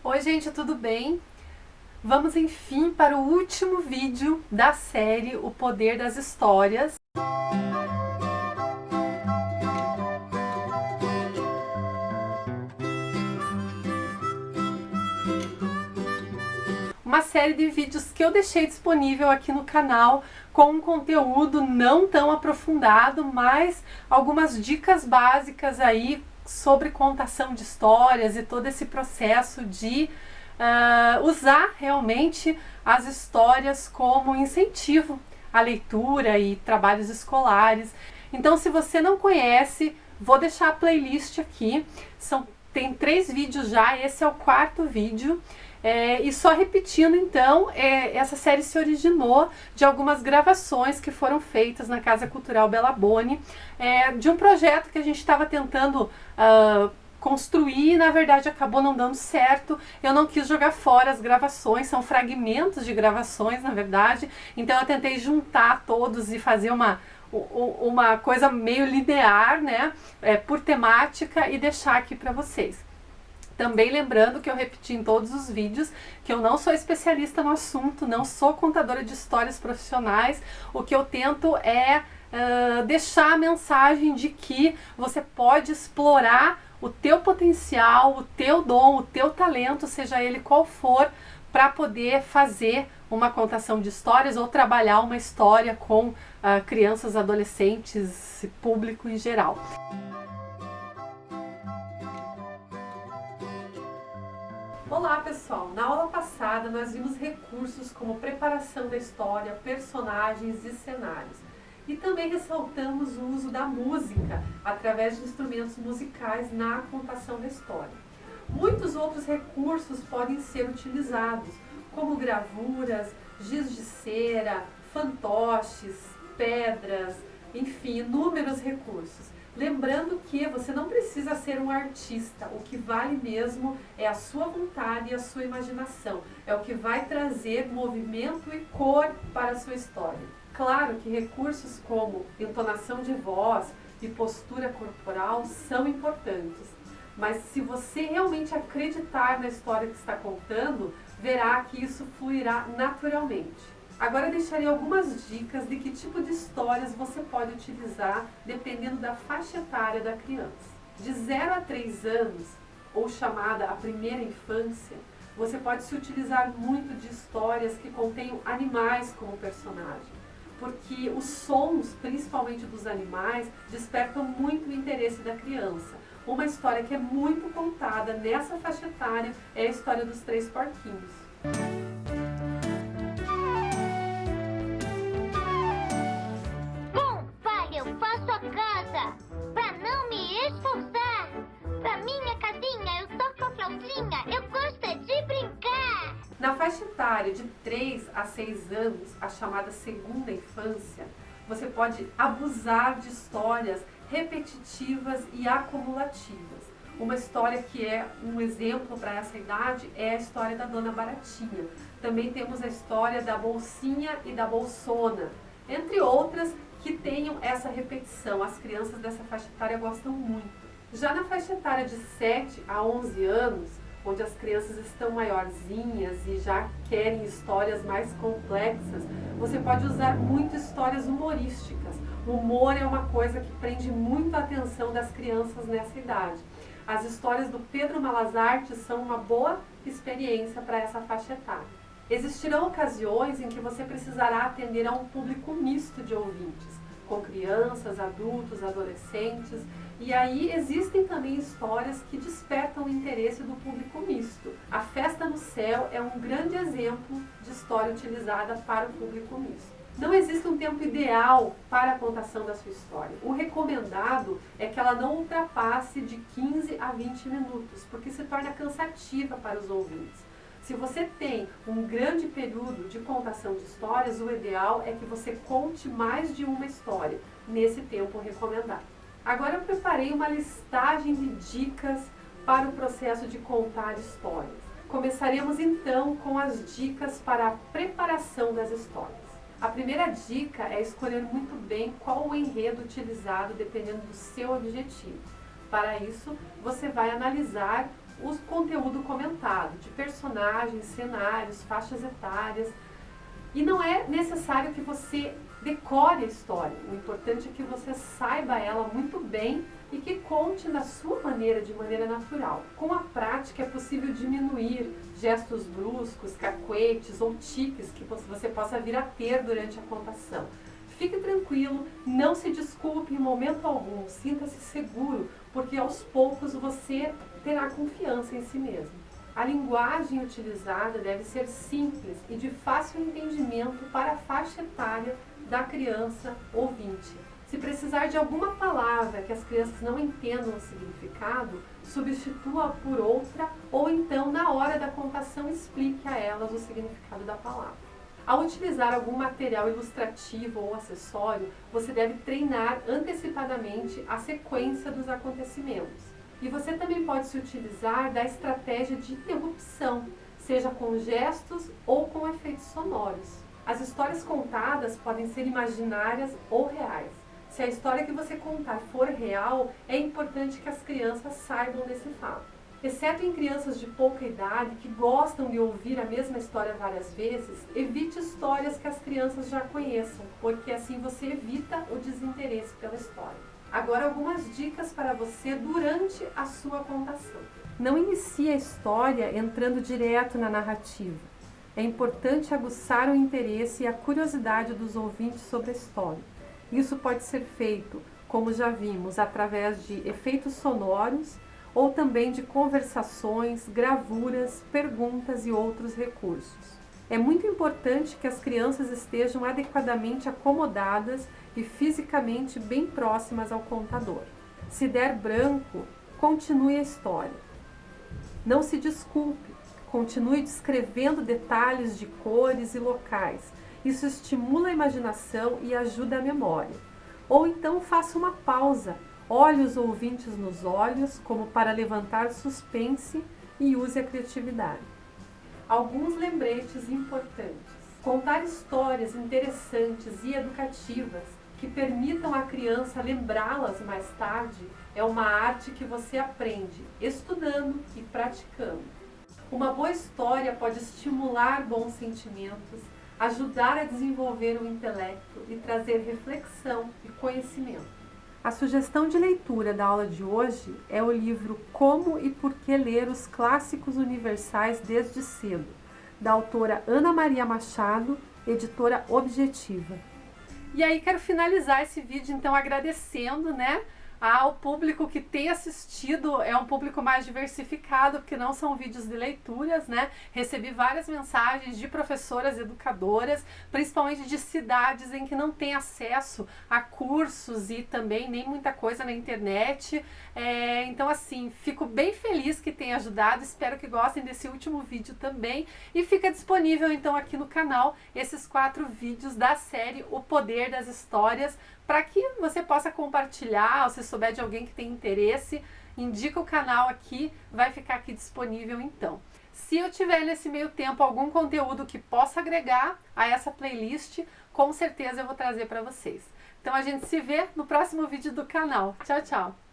Oi gente, tudo bem? Vamos enfim para o último vídeo da série O Poder das Histórias. Uma série de vídeos que eu deixei disponível aqui no canal com um conteúdo não tão aprofundado, mas algumas dicas básicas aí sobre contação de histórias e todo esse processo de usar realmente as histórias como incentivo à leitura e trabalhos escolares. Então, se você não conhece, vou deixar a playlist aqui. Tem 3 vídeos já, esse é o 4º vídeo. E só repetindo então, essa série se originou de algumas gravações que foram feitas na Casa Cultural Bela Boni, de um projeto que a gente estava tentando construir e na verdade acabou não dando certo. Eu não quis jogar fora as gravações, são fragmentos de gravações na verdade, então eu tentei juntar todos e fazer uma coisa meio linear, né, por temática e deixar aqui para vocês. Também lembrando que eu repeti em todos os vídeos que eu não sou especialista no assunto, não sou contadora de histórias profissionais. O que eu tento é deixar a mensagem de que você pode explorar o teu potencial, o teu dom, o teu talento, seja ele qual for, para poder fazer uma contação de histórias ou trabalhar uma história com crianças, adolescentes, público em geral. Olá pessoal, na aula passada nós vimos recursos como preparação da história, personagens e cenários. E também ressaltamos o uso da música através de instrumentos musicais na contação da história. Muitos outros recursos podem ser utilizados, como gravuras, giz de cera, fantoches, pedras, enfim, inúmeros recursos. Lembrando que você não precisa ser um artista, o que vale mesmo é a sua vontade e a sua imaginação. É o que vai trazer movimento e cor para a sua história. Claro que recursos como entonação de voz e postura corporal são importantes, mas se você realmente acreditar na história que está contando, verá que isso fluirá naturalmente. Agora eu deixarei algumas dicas de que tipo de histórias você pode utilizar dependendo da faixa etária da criança. De 0 a 3 anos, ou chamada a primeira infância, você pode se utilizar muito de histórias que contenham animais como personagem, porque os sons, principalmente dos animais, despertam muito o interesse da criança. Uma história que é muito contada nessa faixa etária é a história dos 3 porquinhos. Faço a casa pra não me esforçar. Pra minha casinha eu toco a flautinha, eu gosto é de brincar. Na faixa etária de 3 a 6 anos, a chamada segunda infância, você pode abusar de histórias repetitivas e acumulativas. Uma história que é um exemplo para essa idade é a história da Dona Baratinha. Também temos a história da Bolsinha e da Bolsona, entre outras que tenham essa repetição. As crianças dessa faixa etária gostam muito. Já na faixa etária de 7 a 11 anos, onde as crianças estão maiorzinhas e já querem histórias mais complexas, você pode usar muito histórias humorísticas. O humor é uma coisa que prende muito a atenção das crianças nessa idade. As histórias do Pedro Malazarte são uma boa experiência para essa faixa etária. Existirão ocasiões em que você precisará atender a um público misto de ouvintes, com crianças, adultos, adolescentes, e aí existem também histórias que despertam o interesse do público misto. A Festa no Céu é um grande exemplo de história utilizada para o público misto. Não existe um tempo ideal para a contação da sua história. O recomendado é que ela não ultrapasse de 15 a 20 minutos, porque se torna cansativa para os ouvintes. Se você tem um grande período de contação de histórias, o ideal é que você conte mais de uma história nesse tempo recomendado. Agora eu preparei uma listagem de dicas para o processo de contar histórias. Começaremos então com as dicas para a preparação das histórias. A primeira dica é escolher muito bem qual o enredo utilizado dependendo do seu objetivo. Para isso, você vai analisar o conteúdo comentado, de personagens, cenários, faixas etárias. E não é necessário que você decore a história. O importante é que você saiba ela muito bem e que conte da sua maneira, de maneira natural. Com a prática é possível diminuir gestos bruscos, cacuetes ou tiques que você possa vir a ter durante a contação. Fique tranquilo, não se desculpe em momento algum, sinta-se seguro, porque aos poucos você terá confiança em si mesmo. A linguagem utilizada deve ser simples e de fácil entendimento para a faixa etária da criança ouvinte. Se precisar de alguma palavra que as crianças não entendam o significado, substitua-a por outra ou então, na hora da contação, explique a elas o significado da palavra. Ao utilizar algum material ilustrativo ou acessório, você deve treinar antecipadamente a sequência dos acontecimentos. E você também pode se utilizar da estratégia de interrupção, seja com gestos ou com efeitos sonoros. As histórias contadas podem ser imaginárias ou reais. Se a história que você contar for real, é importante que as crianças saibam desse fato. Exceto em crianças de pouca idade que gostam de ouvir a mesma história várias vezes, evite histórias que as crianças já conheçam, porque assim você evita o desinteresse pela história. Agora, algumas dicas para você durante a sua contação. Não inicie a história entrando direto na narrativa. É importante aguçar o interesse e a curiosidade dos ouvintes sobre a história. Isso pode ser feito, como já vimos, através de efeitos sonoros ou também de conversações, gravuras, perguntas e outros recursos. É muito importante que as crianças estejam adequadamente acomodadas e fisicamente bem próximas ao contador. Se der branco, continue a história. Não se desculpe, continue descrevendo detalhes de cores e locais. Isso estimula a imaginação e ajuda a memória. Ou então faça uma pausa, olhe os ouvintes nos olhos como para levantar suspense e use a criatividade. Alguns lembretes importantes. Contar histórias interessantes e educativas que permitam à criança lembrá-las mais tarde é uma arte que você aprende estudando e praticando. Uma boa história pode estimular bons sentimentos, ajudar a desenvolver o intelecto e trazer reflexão e conhecimento. A sugestão de leitura da aula de hoje é o livro Como e Por que Ler os Clássicos Universais Desde Cedo, da autora Ana Maria Machado, editora Objetiva. E aí quero finalizar esse vídeo então agradecendo, ao público que tem assistido. É um público mais diversificado, porque não são vídeos de leituras, Recebi várias mensagens de professoras educadoras, principalmente de cidades em que não tem acesso a cursos e também nem muita coisa na internet. Então assim, fico bem feliz que tenha ajudado, espero que gostem desse último vídeo também. E fica disponível então aqui no canal esses 4 vídeos da série O Poder das Histórias, para que você possa compartilhar, ou se souber de alguém que tem interesse, indica o canal aqui, vai ficar aqui disponível então. Se eu tiver nesse meio tempo algum conteúdo que possa agregar a essa playlist, com certeza eu vou trazer para vocês. Então a gente se vê no próximo vídeo do canal. Tchau, tchau!